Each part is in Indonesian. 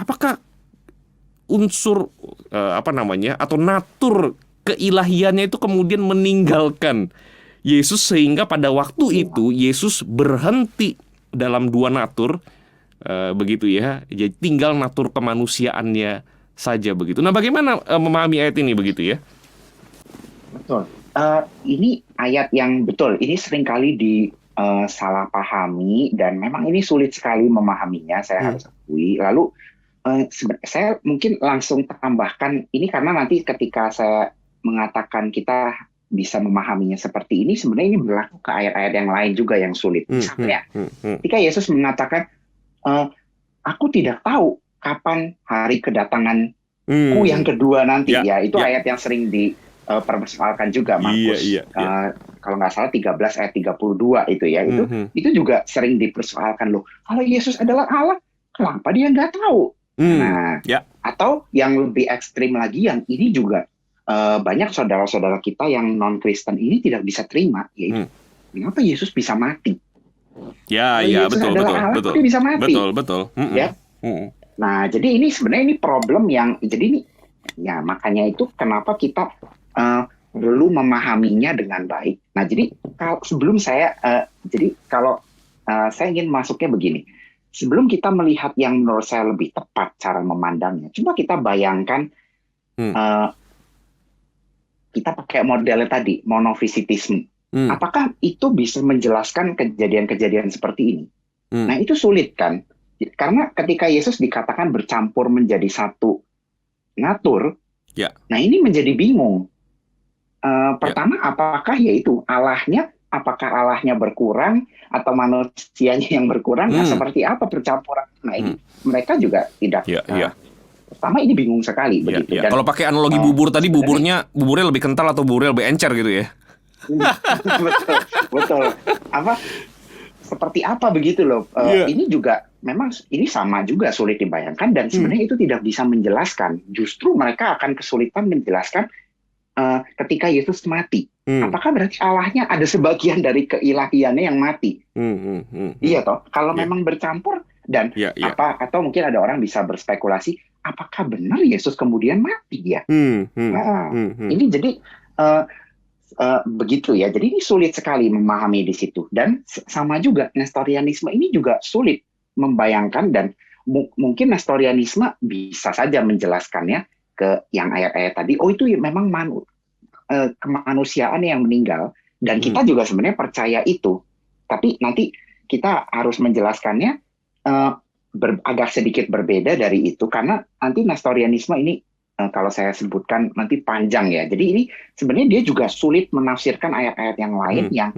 apakah unsur atau natur keilahiannya itu kemudian meninggalkan Yesus sehingga pada waktu itu Yesus berhenti dalam dua natur, begitu ya. Jadi tinggal natur kemanusiaannya saja begitu. Nah, bagaimana memahami ayat ini begitu ya? Betul. Ini ayat yang betul. Ini seringkali salah pahami dan memang ini sulit sekali memahaminya. Saya harus akui. Lalu saya mungkin langsung tambahkan ini karena nanti ketika saya mengatakan kita bisa memahaminya seperti ini, sebenarnya ini berlaku ke ayat-ayat yang lain juga yang sulit. Misalnya, ketika Yesus mengatakan, aku tidak tahu kapan hari kedatanganku yang kedua nanti. Itu ayat yang sering dipersoalkan juga, Markus. Kalau nggak salah 13 ayat 32 itu ya. Itu juga sering dipersoalkan loh. Kalau Yesus adalah Allah, kenapa dia nggak tahu? Atau yang lebih ekstrim lagi, yang ini juga banyak saudara-saudara kita yang non-Kristen ini tidak bisa terima, yaitu kenapa Yesus bisa mati? Betul, dia bisa mati. Betul. Nah, jadi ini sebenarnya problem yang jadi ini ya makanya itu kenapa kita perlu memahaminya dengan baik. Nah, jadi sebelum saya kalau saya ingin masuknya begini. Sebelum kita melihat yang menurut saya lebih tepat cara memandangnya, coba kita bayangkan kita pakai modelnya tadi, monofisitisme. Apakah itu bisa menjelaskan kejadian-kejadian seperti ini? Nah, itu sulit kan? Karena ketika Yesus dikatakan bercampur menjadi satu natur, nah ini menjadi bingung. Pertama, apakah yaitu apakah Allahnya berkurang atau manusianya yang berkurang? Nah, seperti apa percampuran? Nah, ini mereka juga tidak. Pertama, ini bingung sekali. Begitu. Dan, kalau pakai analogi bubur tadi, buburnya lebih kental atau buburnya lebih encer gitu ya? Betul. Seperti apa begitu loh? Ini juga memang ini sama juga sulit dibayangkan dan sebenarnya itu tidak bisa menjelaskan. Justru mereka akan kesulitan menjelaskan. Ketika Yesus mati, apakah berarti Allahnya ada sebagian dari keilahiannya yang mati? Iya toh. Kalau memang bercampur dan atau mungkin ada orang bisa berspekulasi, apakah benar Yesus kemudian mati ya? Ini jadi begitu ya. Jadi ini sulit sekali memahami di situ. Dan sama juga Nestorianisme ini juga sulit membayangkan dan mungkin Nestorianisme bisa saja menjelaskannya ke yang ayat-ayat tadi, itu memang kemanusiaan yang meninggal dan kita juga sebenarnya percaya itu, tapi nanti kita harus menjelaskannya agak sedikit berbeda dari itu karena nanti Nestorianisme ini kalau saya sebutkan nanti panjang ya. Jadi ini sebenarnya dia juga sulit menafsirkan ayat-ayat yang lain yang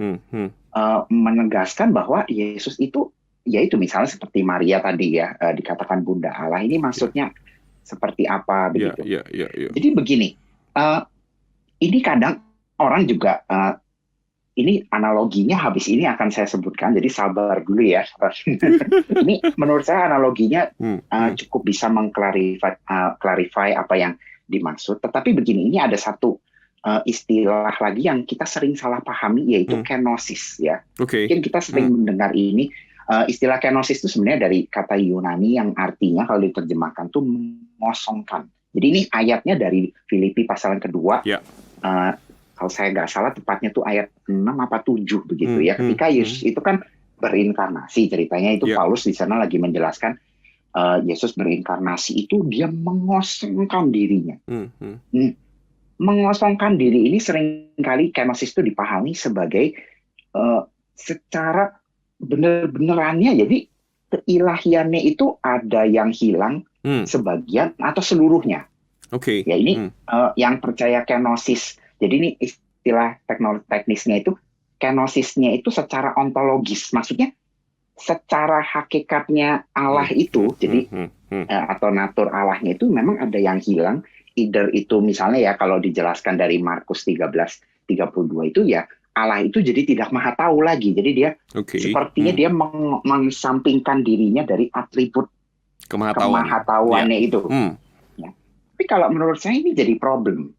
menegaskan bahwa Yesus itu yaitu misalnya seperti Maria tadi ya, dikatakan Bunda Allah, ini maksudnya seperti apa begitu. Jadi begini, ini kadang orang juga, ini analoginya habis ini akan saya sebutkan, jadi sabar dulu ya. Ini menurut saya analoginya cukup bisa mengklarifikasi apa yang dimaksud. Tetapi begini, ini ada satu istilah lagi yang kita sering salah pahami, yaitu kenosis ya. Mungkin kita sering mendengar ini. Istilah kenosis itu sebenarnya dari kata Yunani yang artinya kalau diterjemahkan itu mengosongkan. Jadi ini ayatnya dari Filipi pasal yang kedua. Kalau saya nggak salah tepatnya tuh ayat 6 apa 7 begitu ya. Ketika Yesus itu kan berinkarnasi, ceritanya itu Paulus di sana lagi menjelaskan Yesus berinkarnasi itu dia mengosongkan dirinya. Mengosongkan diri ini seringkali kenosis itu dipahami sebagai secara bener-benerannya, jadi keilahiannya itu ada yang hilang sebagian atau seluruhnya. Ya ini yang percaya kenosis. Jadi ini istilah teknisnya itu kenosisnya itu secara ontologis, maksudnya secara hakikatnya Allah itu, jadi atau natur Allahnya itu memang ada yang hilang. Either itu misalnya ya kalau dijelaskan dari Markus 13:32 itu ya Allah itu jadi tidak maha tahu lagi. Jadi dia sepertinya dia mengesampingkan dirinya dari atribut kemahatauannya itu. Ya. Tapi kalau menurut saya ini jadi problem.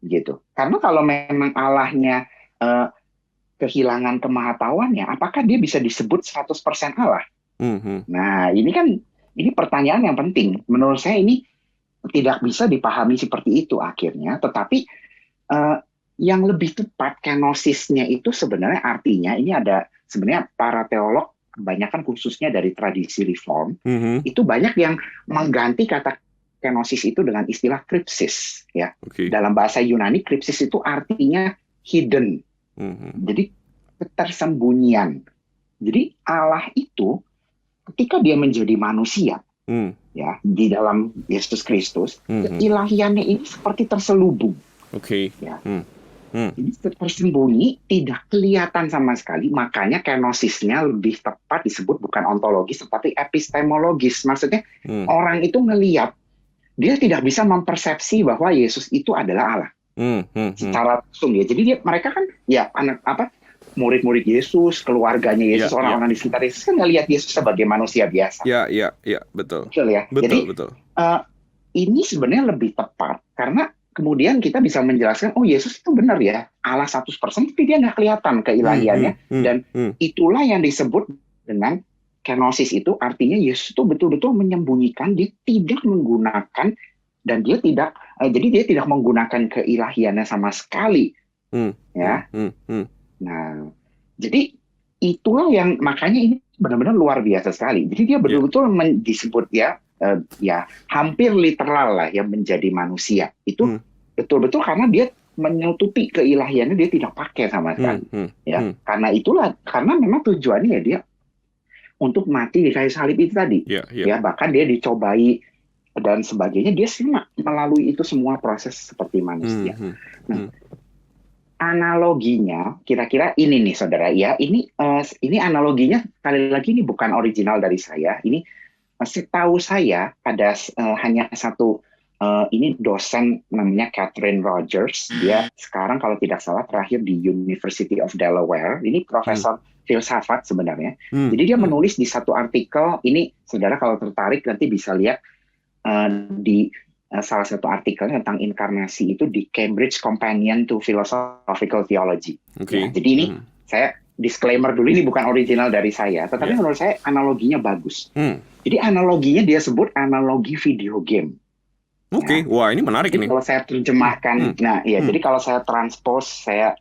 Gitu. Karena kalau memang Allahnya kehilangan kemahatauannya, apakah dia bisa disebut 100% Allah? Nah, ini kan Ini pertanyaan yang penting. Menurut saya ini tidak bisa dipahami seperti itu akhirnya, tetapi eh, yang lebih tepat kenosisnya itu sebenarnya artinya ini ada sebenarnya para teolog kebanyakan khususnya dari tradisi reform Mhm. itu banyak yang mengganti kata kenosis itu dengan istilah kripsis ya. Oke. Dalam bahasa Yunani kripsis itu artinya hidden. Mhm. Jadi ketersembunyian. Jadi Allah itu ketika dia menjadi manusia Hmm. ya di dalam Yesus Kristus, Mhm. keilahiannya ini seperti terselubung Oke. ya. Hmm. Hmm. Jadi tersembunyi, tidak kelihatan sama sekali. Makanya kenosisnya lebih tepat disebut bukan ontologis tetapi epistemologis. Maksudnya Hmm. orang itu ngelihat, dia tidak bisa mempersepsi bahwa Yesus itu adalah Allah Hmm. Hmm. secara langsung ya. Jadi mereka kan ya murid-murid Yesus, keluarganya Ya, Yesus, ya. orang-orang di sekitar Yesus kan ngelihat Yesus sebagai manusia biasa. Ya, betul. Betul ya. Betul, Jadi betul. ini sebenarnya lebih tepat karena kemudian kita bisa menjelaskan, oh Yesus itu benar ya, Allah 100%, tapi dia nggak kelihatan keilahiannya. Dan itulah yang disebut dengan kenosis itu, artinya Yesus itu betul-betul menyembunyikan, dia tidak menggunakan, dan dia tidak, jadi dia tidak menggunakan keilahiannya sama sekali. Ya. Nah, jadi itulah yang, makanya ini benar-benar luar biasa sekali. Jadi dia betul-betul disebut ya, ya hampir literal lah yang menjadi manusia itu betul-betul karena dia menutupi keilahiannya, dia tidak pakai sama sekali ya. Karena memang tujuannya ya dia untuk mati di kayu salib itu tadi ya, bahkan dia dicobai dan sebagainya, dia semua melalui itu semua proses seperti manusia. Nah, analoginya kira-kira ini nih saudara ya, ini analoginya sekali lagi ini bukan original dari saya, ini setahu saya ada hanya satu ini dosen namanya Catherine Rogers. Dia sekarang kalau tidak salah terakhir di University of Delaware. Ini profesor filsafat sebenarnya. Jadi dia menulis di satu artikel ini, saudara kalau tertarik nanti bisa lihat di salah satu artikel tentang inkarnasi itu di Cambridge Companion to Philosophical Theology. Ya, jadi ini saya disclaimer dulu, ini bukan original dari saya, tetapi menurut saya analoginya bagus. Jadi analoginya dia sebut analogi video game. Oke, wah ini menarik ini. Kalau saya terjemahkan, jadi kalau saya transpose, saya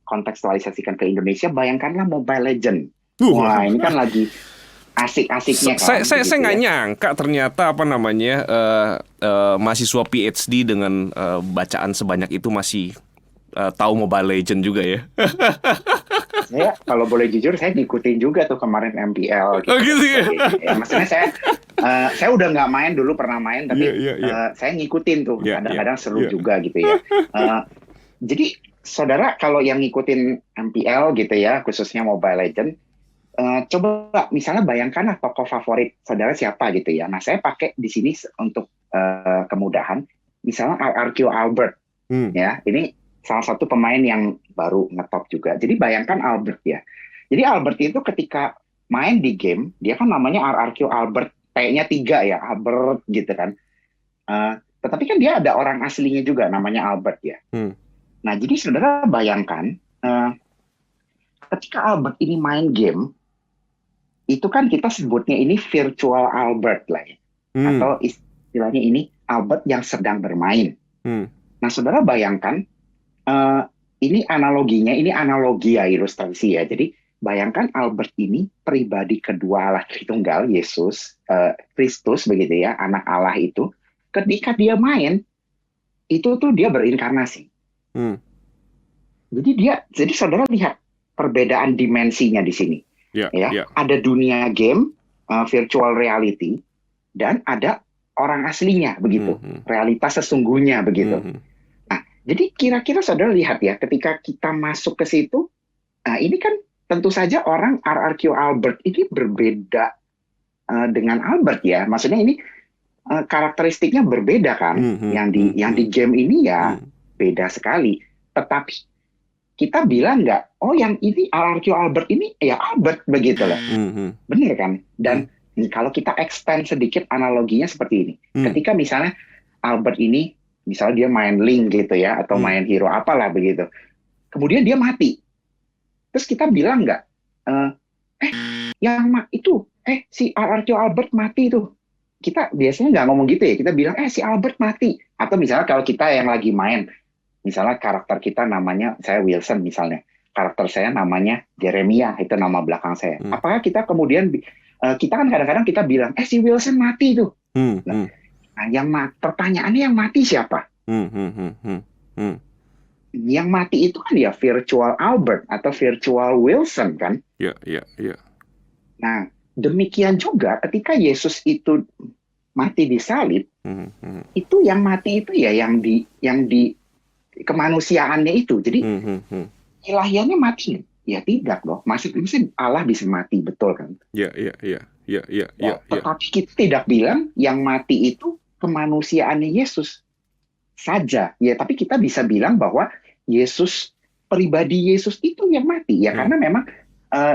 kontekstualisasikan ke Indonesia, bayangkanlah Mobile Legend. Wah, ini kan lagi asik-asiknya kan. Saya nggak nyangka ternyata mahasiswa PhD dengan bacaan sebanyak itu masih tahu Mobile Legend juga ya. Saya kalau boleh jujur, saya ngikutin juga tuh kemarin MPL. Gitu ya. Maksudnya saya udah nggak main, dulu pernah main, tapi saya ngikutin tuh. Kadang-kadang seru juga gitu ya. Jadi saudara kalau yang ngikutin MPL gitu ya, khususnya Mobile Legend, coba misalnya bayangkanlah tokoh favorit saudara siapa gitu ya. Nah, saya pakai di sini untuk kemudahan, misalnya RRQ Albert, ya, ini salah satu pemain yang baru ngetop juga. Jadi bayangkan Albert ya. Jadi Albert itu ketika main di game, dia kan namanya RRQ Albert, T-nya 3 ya, Albert gitu kan. Tetapi kan dia ada orang aslinya juga namanya Albert ya. Nah, jadi saudara bayangkan ketika Albert ini main game, itu kan kita sebutnya ini virtual Albert lah ya. Atau istilahnya ini Albert yang sedang bermain. Nah, saudara bayangkan, ini analoginya, ini analogi ya, ilustrasi ya. Jadi bayangkan Albert ini pribadi kedua Allah Tritunggal, Yesus Kristus begitu ya, anak Allah itu, ketika dia main itu tuh dia berinkarnasi. Jadi saudara lihat perbedaan dimensinya di sini. Ada dunia game, virtual reality, dan ada orang aslinya begitu, realitas sesungguhnya begitu. Jadi kira-kira saudara lihat ya, ketika kita masuk ke situ, nah ini kan tentu saja orang RRQ Albert ini berbeda dengan Albert ya. Maksudnya ini karakteristiknya berbeda kan. Yang di game ini ya beda sekali. Tetapi kita bilang nggak, oh yang ini RRQ Albert ini ya Albert begitu loh. Benar kan? Dan kalau kita extend sedikit analoginya seperti ini. Ketika misalnya Albert ini, misalnya dia main Link gitu ya, atau main hero apalah begitu. Kemudian dia mati. Terus kita bilang nggak, si RRQ Albert mati tuh. kita biasanya nggak ngomong gitu ya. Kita bilang, si Albert mati. Atau misalnya kalau kita yang lagi main, misalnya karakter kita namanya, saya Wilson misalnya. Karakter saya namanya Jeremia, itu nama belakang saya. Apakah kita kemudian, kita kan kadang-kadang kita bilang, si Wilson mati tuh. Nah, pertanyaannya yang mati siapa? Yang mati itu kan ya virtual Albert atau virtual Wilson kan? Ya. Nah, demikian juga ketika Yesus itu mati di salib, itu yang mati itu ya yang di kemanusiaannya itu. Jadi ilahiannya mati? Ya tidak loh. Maksudnya Allah bisa mati, betul kan? Ya. Tetapi kita tidak bilang yang mati itu kemanusiaannya Yesus saja. Ya, tapi kita bisa bilang bahwa Yesus, pribadi Yesus itu yang mati. Ya, karena memang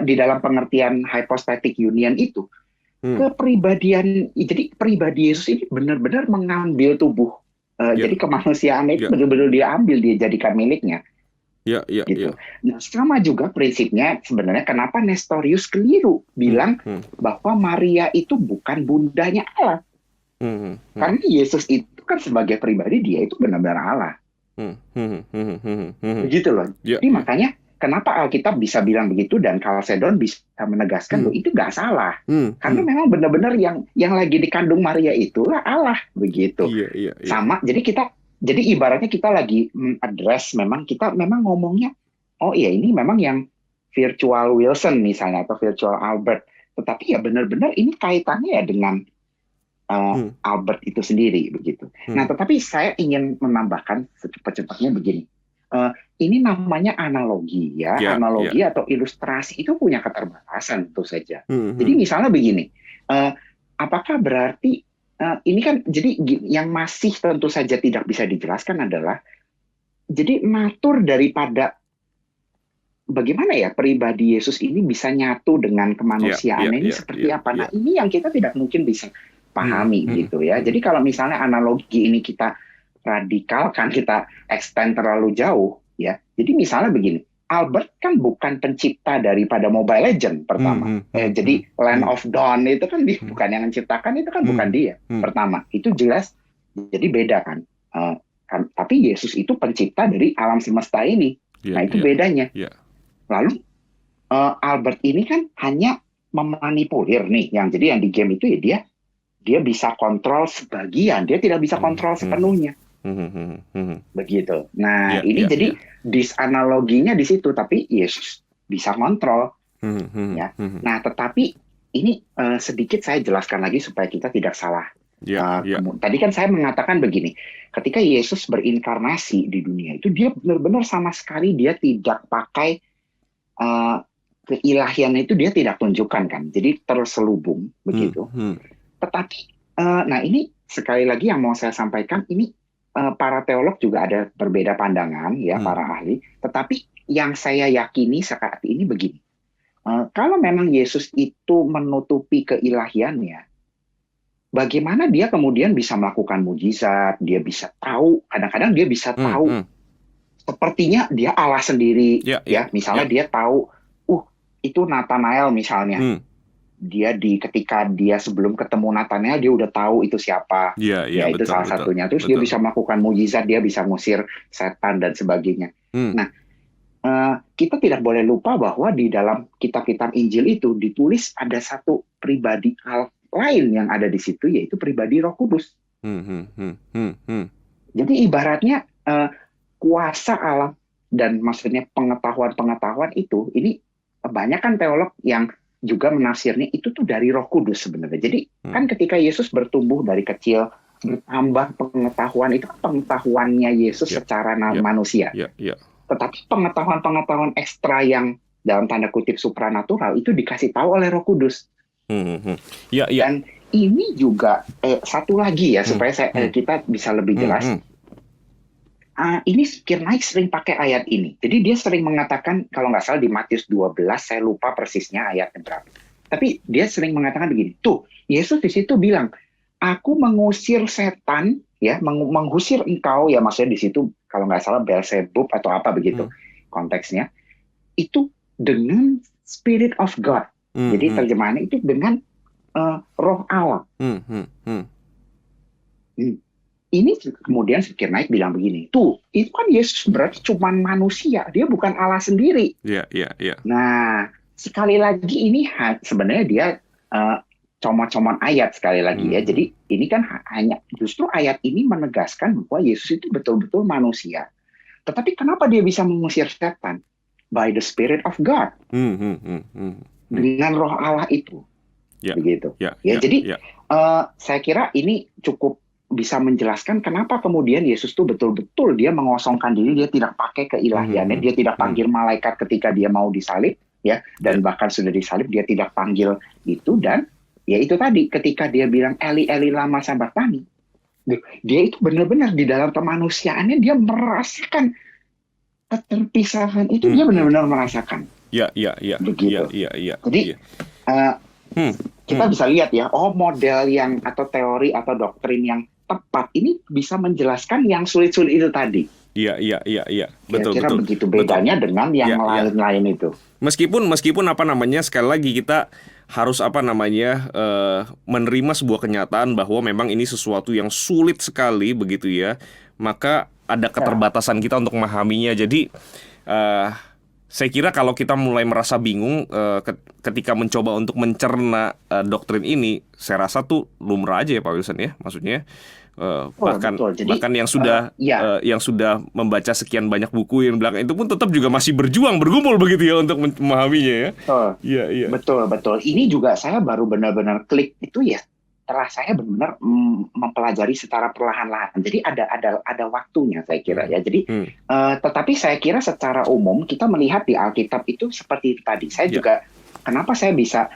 di dalam pengertian hypostatic union itu, kepribadian, jadi pribadi Yesus ini benar-benar mengambil tubuh. Jadi kemanusiaannya itu benar-benar dia ambil, dia jadikan miliknya. Gitu. Nah, sama juga prinsipnya sebenarnya kenapa Nestorius keliru bilang bahwa Maria itu bukan bundanya Allah. Karena Yesus itu kan sebagai pribadi dia itu benar-benar Allah. Begitu loh. Jadi makanya kenapa Alkitab bisa bilang begitu dan Chalcedon bisa menegaskan bahwa itu nggak salah. Karena memang benar-benar yang lagi dikandung Maria itulah Allah, begitu. Sama, jadi ibaratnya kita lagi address, kita memang ngomongnya, ini memang yang virtual Wilson misalnya atau virtual Albert. Tetapi ya benar-benar ini kaitannya ya dengan Albert itu sendiri, begitu. Nah, tetapi saya ingin menambahkan secepat-cepatnya begini. Ini namanya analogi ya. Analogi atau ilustrasi itu punya keterbatasan tentu saja. Jadi misalnya begini, apakah berarti ini kan jadi yang masih tentu saja tidak bisa dijelaskan adalah jadi natur daripada bagaimana ya pribadi Yesus ini bisa nyatu dengan kemanusiaan ini seperti apa. Nah, ini yang kita tidak mungkin bisa pahami gitu ya. Jadi kalau misalnya analogi ini kita radikalkan, kita extend terlalu jauh ya. Jadi misalnya begini, Albert kan bukan pencipta daripada Mobile Legends pertama. Jadi Land of Dawn itu kan bukan yang menciptakan, itu kan bukan dia. Pertama, itu jelas jadi beda kan. Tapi Yesus itu pencipta dari alam semesta ini. Nah, itu bedanya. Lalu Albert ini kan hanya memanipulir nih, yang di game itu ya dia bisa kontrol sebagian, dia tidak bisa kontrol sepenuhnya. Begitu. Nah, ini jadi disanaloginya di situ, tapi Yesus bisa kontrol. Ya. Nah, tetapi ini sedikit saya jelaskan lagi supaya kita tidak salah. Tadi kan saya mengatakan begini, ketika Yesus berinkarnasi di dunia itu dia benar-benar sama sekali dia tidak pakai keilahiannya itu dia tidak tunjukkan kan, jadi terselubung begitu. Tetapi, nah ini sekali lagi yang mau saya sampaikan ini. Para teolog juga ada berbeda pandangan ya, para ahli. Tetapi yang saya yakini saat ini begini, kalau memang Yesus itu menutupi keilahiannya, bagaimana dia kemudian bisa melakukan mujizat? Dia bisa tahu, kadang-kadang dia bisa tahu, sepertinya dia Allah sendiri. Misalnya dia tahu, itu Nathanael misalnya. Ketika dia sebelum ketemu Nathanael dia udah tahu itu siapa. Itu betul, salah satunya. Terus dia bisa melakukan mujizat, dia bisa ngusir setan dan sebagainya. Nah, kita tidak boleh lupa bahwa di dalam kitab-kitab Injil itu ditulis ada satu pribadi lain yang ada di situ, yaitu pribadi Roh Kudus. Jadi ibaratnya kuasa Allah dan maksudnya pengetahuan itu, ini banyak kan teolog yang juga menafsirnya itu tuh dari Roh Kudus sebenarnya. Jadi kan ketika Yesus bertumbuh dari kecil, bertambah pengetahuan, itu kan pengetahuannya Yesus secara manusia. Tetapi pengetahuan-pengetahuan ekstra yang dalam tanda kutip supranatural itu dikasih tahu oleh Roh Kudus. Dan ini juga satu lagi ya supaya kita bisa lebih jelas. Ini Kierkegaard sering pakai ayat ini. Jadi dia sering mengatakan, kalau nggak salah di Matius 12, saya lupa persisnya ayatnya berapa. Tapi dia sering mengatakan begini, tuh Yesus di situ bilang, aku mengusir setan, ya mengusir engkau, ya maksudnya di situ kalau nggak salah Beelzebub atau apa begitu konteksnya, itu dengan Spirit of God. Jadi terjemahannya itu dengan roh Allah. Hmm, hmm, hmm. Hmm. Ini kemudian Kirk bilang begini, tuh itu kan Yesus berarti cuma manusia, dia bukan Allah sendiri. Iya, iya, iya. Nah, sekali lagi ini sebenarnya dia comot-comot ayat sekali lagi ya. Jadi ini kan hanya justru ayat ini menegaskan bahwa Yesus itu betul-betul manusia. Tetapi kenapa dia bisa mengusir setan? By the Spirit of God. Dengan roh Allah itu. Ya, begitu. ya, Ya, ya, jadi ya. saya kira ini cukup bisa menjelaskan kenapa kemudian Yesus tuh betul-betul dia mengosongkan diri, dia tidak pakai keilahiannya, dia tidak panggil malaikat ketika dia mau disalib, ya, dan bahkan sudah disalib dia tidak panggil itu, dan ya itu tadi ketika dia bilang Eli Eli lama sabachthani, dia itu benar-benar di dalam kemanusiaannya dia merasakan keterpisahan itu, dia benar-benar merasakan. Ya, ya, ya. Begitu. Ya, ya, ya. Jadi kita bisa lihat ya, model yang atau teori atau doktrin yang tepat ini bisa menjelaskan yang sulit-sulit itu tadi. Iya, iya, iya, iya. Betul, Kira-kira betul. begitu bedanya dengan yang lain-lain itu. Meskipun apa namanya, sekali lagi kita harus apa namanya menerima sebuah kenyataan bahwa memang ini sesuatu yang sulit sekali begitu ya. Maka ada keterbatasan kita untuk memahaminya. Jadi saya kira kalau kita mulai merasa bingung ketika mencoba untuk mencerna doktrin ini, saya rasa tuh lumrah aja ya Pak Wilson ya, maksudnya bahkan Jadi, bahkan yang sudah membaca sekian banyak buku yang belakang itu pun tetap juga masih berjuang bergumul begitu ya untuk memahaminya ya. Iya, iya. Betul. Ini juga saya baru benar-benar klik itu ya setelah saya benar-benar mempelajari secara perlahan-lahan. Jadi ada waktunya saya kira ya. Jadi tetapi saya kira secara umum kita melihat di Alkitab itu seperti itu tadi. Saya juga kenapa saya bisa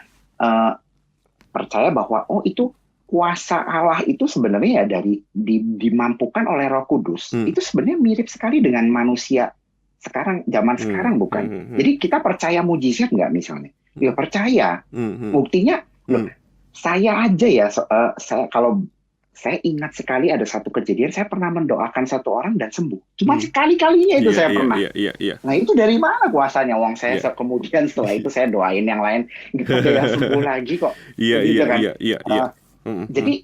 percaya bahwa itu kuasa Allah itu sebenarnya ya dimampukan oleh Roh Kudus. Itu sebenarnya mirip sekali dengan manusia sekarang, zaman sekarang bukan. Jadi kita percaya mujizat nggak misalnya? Ya percaya. Buktinya saya aja ya, kalau saya ingat sekali ada satu kejadian, saya pernah mendoakan satu orang dan sembuh. Cuma sekali-kalinya itu saya pernah. Nah itu dari mana kuasanya? Wong saya kemudian setelah itu saya doain yang lain, gitu yang sembuh lagi kok. Iya. Jadi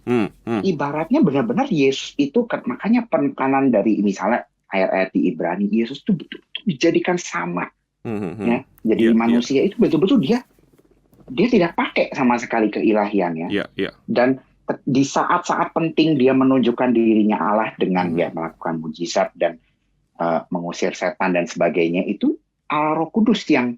ibaratnya benar-benar Yesus itu, makanya penekanan dari misalnya ayat-ayat di Ibrani, Yesus itu betul-betul dijadikan sama. Ya, jadi manusia itu betul-betul dia tidak pakai sama sekali keilahiannya. Dan di saat-saat penting dia menunjukkan dirinya Allah dengan dia melakukan mujizat dan mengusir setan dan sebagainya, itu Allah Roh Kudus yang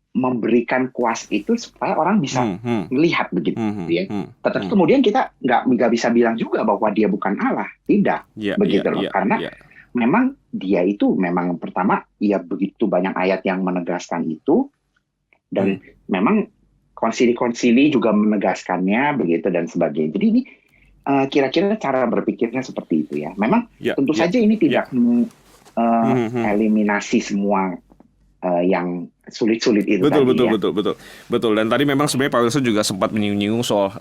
memberikan kuasa itu supaya orang bisa melihat begitu ya. Tetapi kemudian kita nggak bisa bilang juga bahwa dia bukan Allah, tidak begitu loh, karena memang dia itu memang pertama ya begitu banyak ayat yang menegaskan itu, dan memang konsili-konsili juga menegaskannya begitu dan sebagainya. Jadi ini kira-kira cara berpikirnya seperti itu ya. Memang tentu saja ini tidak eliminasi semua yang sulit-sulit itu betul. Dan tadi memang sebenarnya Pak Wilson juga sempat menyinggung soal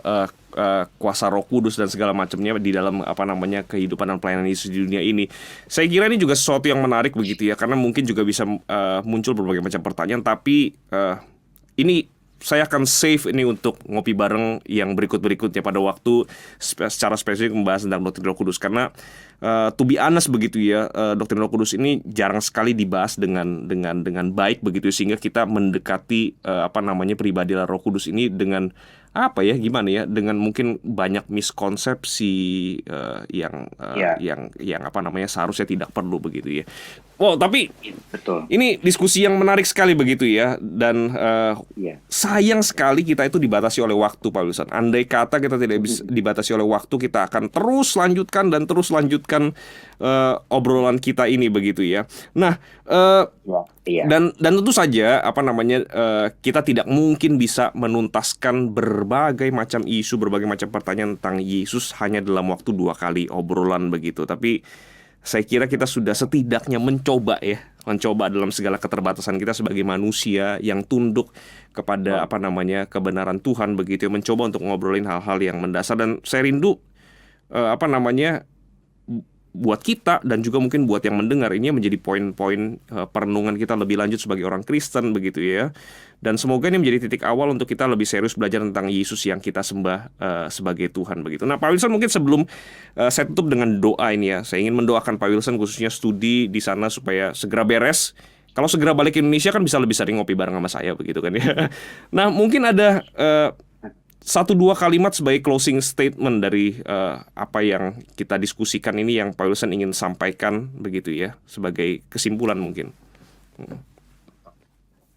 kuasa Roh Kudus dan segala macamnya di dalam apa namanya kehidupan dan pelayanan Yesus di dunia ini. Saya kira ini juga sesuatu yang menarik begitu ya, karena mungkin juga bisa muncul berbagai macam pertanyaan. Tapi ini saya akan save ini untuk ngopi bareng yang berikut-berikutnya pada waktu secara spesifik membahas tentang doktrin Roh Kudus, karena to be honest begitu ya, doktrin Roh Kudus ini jarang sekali dibahas dengan baik begitu, sehingga kita mendekati apa namanya pribadi Roh Kudus ini dengan apa ya, gimana ya, dengan mungkin banyak miskonsepsi yang apa namanya seharusnya tidak perlu begitu ya. Wow, tapi ini diskusi yang menarik sekali begitu ya, dan sayang sekali kita itu dibatasi oleh waktu, Pak Wilson. Andai kata kita tidak bisa dibatasi oleh waktu, kita akan terus lanjutkan obrolan kita ini begitu ya. Nah, dan tentu saja apa namanya kita tidak mungkin bisa menuntaskan berbagai macam isu, berbagai macam pertanyaan tentang Yesus hanya dalam waktu 2 kali obrolan begitu. Tapi saya kira kita sudah setidaknya mencoba dalam segala keterbatasan kita sebagai manusia yang tunduk kepada apa namanya kebenaran Tuhan begitu, mencoba untuk ngobrolin hal-hal yang mendasar. Dan saya rindu apa namanya buat kita dan juga mungkin buat yang mendengar, ini menjadi poin-poin perenungan kita lebih lanjut sebagai orang Kristen begitu ya. Dan semoga ini menjadi titik awal untuk kita lebih serius belajar tentang Yesus yang kita sembah sebagai Tuhan begitu. Nah, Pak Wilson, mungkin sebelum saya tutup dengan doa ini ya, saya ingin mendoakan Pak Wilson khususnya studi di sana supaya segera beres. Kalau segera balik ke Indonesia kan bisa lebih sering ngopi bareng sama saya begitu kan ya. Nah, mungkin ada 1-2 kalimat sebagai closing statement dari apa yang kita diskusikan ini yang Pak Wilson ingin sampaikan begitu ya, sebagai kesimpulan mungkin.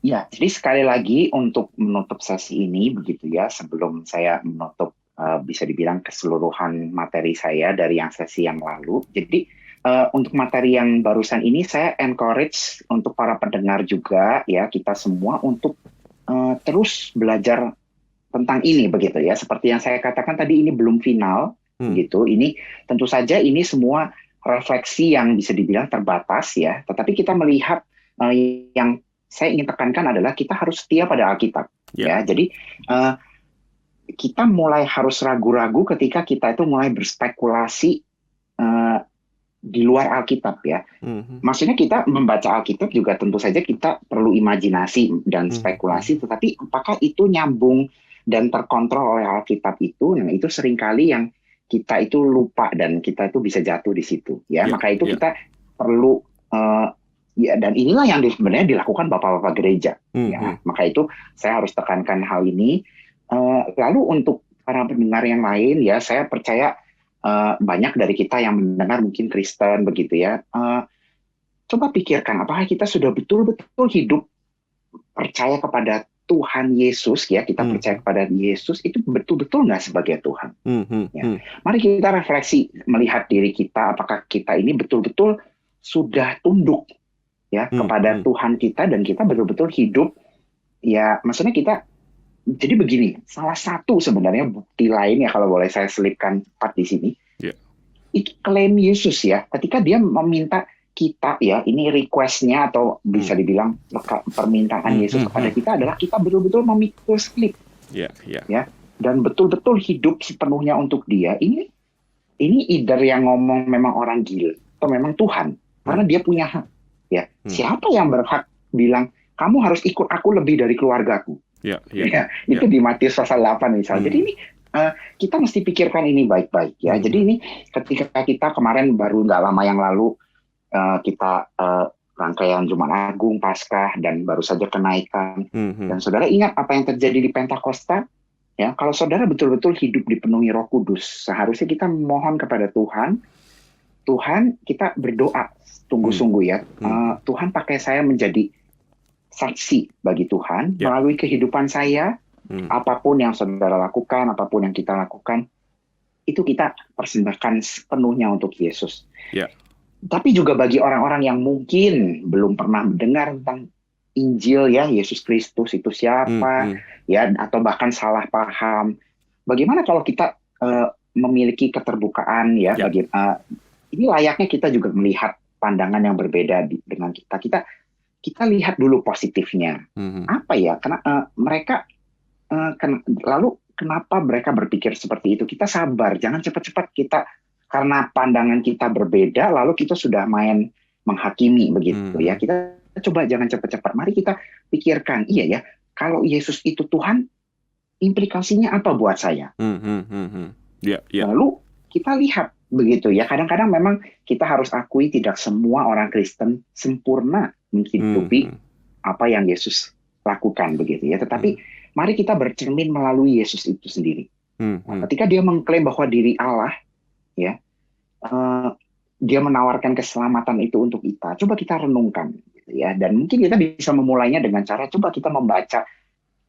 Ya, jadi sekali lagi untuk menutup sesi ini begitu ya, sebelum saya menutup bisa dibilang keseluruhan materi saya dari yang sesi yang lalu. Jadi untuk materi yang barusan ini saya encourage untuk para pendengar juga ya, kita semua untuk terus belajar tentang ini begitu ya. Seperti yang saya katakan tadi, ini belum final gitu. Ini tentu saja ini semua refleksi yang bisa dibilang terbatas ya. Tetapi kita melihat yang saya ingin tekankan adalah kita harus setia pada Alkitab ya. Jadi kita mulai harus ragu-ragu ketika kita itu mulai berspekulasi di luar Alkitab ya. Maksudnya kita membaca Alkitab juga tentu saja kita perlu imajinasi dan spekulasi, tetapi apakah itu nyambung dan terkontrol oleh Alkitab itu? Nah, itu seringkali yang kita itu lupa dan kita itu bisa jatuh di situ ya. Maka itu kita perlu ya, dan inilah yang sebenarnya dilakukan bapak-bapak gereja ya. Maka itu saya harus tekankan hal ini. Lalu untuk para pendengar yang lain ya, saya percaya banyak dari kita yang mendengar mungkin Kristen begitu ya. Coba pikirkan, apakah kita sudah betul-betul hidup percaya kepada Tuhan Yesus ya, kita percaya kepada Yesus itu betul-betul nggak sebagai Tuhan. Ya. Mari kita refleksi melihat diri kita, apakah kita ini betul-betul sudah tunduk ya kepada Tuhan kita dan kita betul-betul hidup ya. Maksudnya kita, jadi begini, salah satu sebenarnya bukti lain ya kalau boleh saya selipkan part di sini, itu klaim Yesus ya, ketika dia meminta kita ya, ini request-nya atau bisa dibilang permintaan Yesus kepada kita adalah kita betul-betul memikul salib ya, dan betul-betul hidup sepenuhnya untuk Dia. Ini either yang ngomong memang orang gila atau memang Tuhan, karena Dia punya hak ya. Siapa yang berhak bilang kamu harus ikut aku lebih dari keluargaku? Itu di Matius pasal 8 misalnya. Jadi ini kita mesti pikirkan ini baik-baik ya. Jadi ini ketika kita kemarin baru nggak lama yang lalu kita rangkaian Jumat Agung, Paskah, dan baru saja kenaikan. Dan saudara ingat apa yang terjadi di Pentakosta? Ya, kalau saudara betul-betul hidup dipenuhi Roh Kudus, seharusnya kita mohon kepada Tuhan. Tuhan, kita berdoa sungguh-sungguh ya. Tuhan pakai saya menjadi saksi bagi Tuhan melalui kehidupan saya. Apapun yang saudara lakukan, apapun yang kita lakukan, itu kita persembahkan sepenuhnya untuk Yesus. Tapi juga bagi orang-orang yang mungkin belum pernah mendengar tentang Injil ya, Yesus Kristus itu siapa ya, atau bahkan salah paham. Bagaimana kalau kita memiliki keterbukaan ya, ini layaknya kita juga melihat pandangan yang berbeda dengan kita. Kita lihat dulu positifnya. Apa ya? Karena mereka lalu kenapa mereka berpikir seperti itu? Kita sabar, jangan cepat-cepat kita, karena pandangan kita berbeda, lalu kita sudah main menghakimi begitu ya. Kita coba jangan cepat-cepat. Mari kita pikirkan, iya ya, kalau Yesus itu Tuhan, implikasinya apa buat saya? Lalu kita lihat begitu ya. Kadang-kadang memang kita harus akui tidak semua orang Kristen sempurna menghidupi apa yang Yesus lakukan begitu ya. Tetapi mari kita bercermin melalui Yesus itu sendiri. Nah, ketika dia mengklaim bahwa diri Allah, ya, dia menawarkan keselamatan itu untuk kita. Coba kita renungkan, gitu ya. Dan mungkin kita bisa memulainya dengan cara coba kita membaca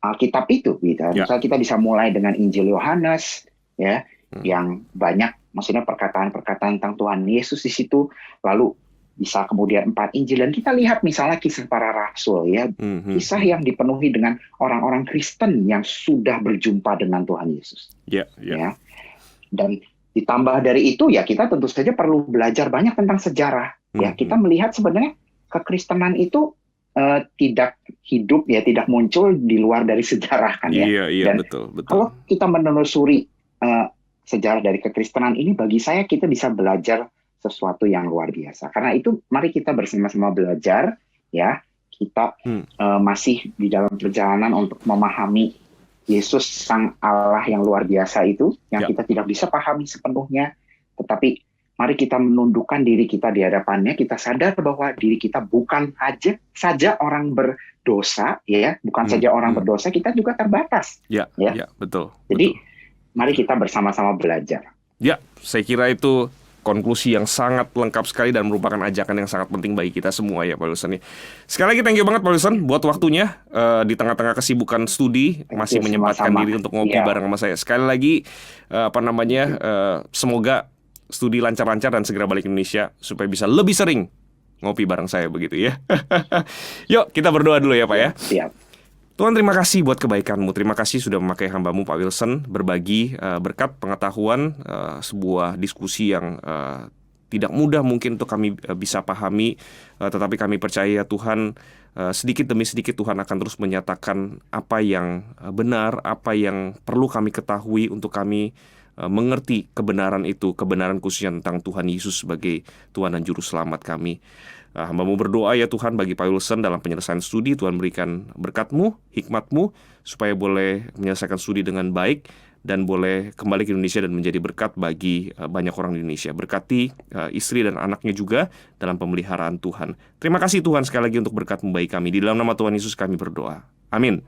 Alkitab itu, gitu. Misalnya kita bisa mulai dengan Injil Yohanes, ya, yang banyak, maksudnya perkataan-perkataan tentang Tuhan Yesus di situ. Lalu bisa kemudian 4 Injil, dan kita lihat misalnya kisah para rasul, ya, kisah yang dipenuhi dengan orang-orang Kristen yang sudah berjumpa dengan Tuhan Yesus. Ya. Dan ditambah dari itu ya kita tentu saja perlu belajar banyak tentang sejarah. Ya, kita melihat sebenarnya kekristenan itu tidak hidup ya, tidak muncul di luar dari sejarah kan ya. Iya, dan betul. Kalau kita menelusuri sejarah dari kekristenan ini, bagi saya kita bisa belajar sesuatu yang luar biasa. Karena itu mari kita bersama-sama belajar ya. Kita masih di dalam perjalanan untuk memahami Yesus Sang Allah yang luar biasa itu, yang kita tidak bisa pahami sepenuhnya. Tetapi mari kita menundukkan diri kita di hadapannya. Kita sadar bahwa diri kita bukan saja orang berdosa, ya, bukan saja orang berdosa, kita juga terbatas. Ya, betul. Jadi mari kita bersama-sama belajar. Ya, saya kira itu konklusi yang sangat lengkap sekali dan merupakan ajakan yang sangat penting bagi kita semua ya Pak Wilson. Sekali lagi thank you banget Pak Wilson buat waktunya di tengah-tengah kesibukan studi masih menyempatkan diri untuk ngopi bareng sama saya. Sekali lagi semoga studi lancar-lancar dan segera balik ke Indonesia supaya bisa lebih sering ngopi bareng saya begitu ya. Yuk kita berdoa dulu ya Pak ya. Siap. Tuhan terima kasih buat kebaikan-Mu. Terima kasih sudah memakai hamba-Mu Pak Wilson berbagi berkat pengetahuan sebuah diskusi yang tidak mudah mungkin untuk kami bisa pahami, tetapi kami percaya Tuhan sedikit demi sedikit Tuhan akan terus menyatakan apa yang benar, apa yang perlu kami ketahui untuk kami mengerti kebenaran itu, kebenaran khususnya tentang Tuhan Yesus sebagai Tuhan dan Juru Selamat kami. Hamba-Mu berdoa ya Tuhan bagi Pak Wilson dalam penyelesaian studi. Tuhan berikan berkat-Mu, hikmat-Mu supaya boleh menyelesaikan studi dengan baik dan boleh kembali ke Indonesia dan menjadi berkat bagi banyak orang di Indonesia. Berkati istri dan anaknya juga dalam pemeliharaan Tuhan. Terima kasih Tuhan sekali lagi untuk berkat-Mu bagi kami. Di dalam nama Tuhan Yesus kami berdoa. Amin.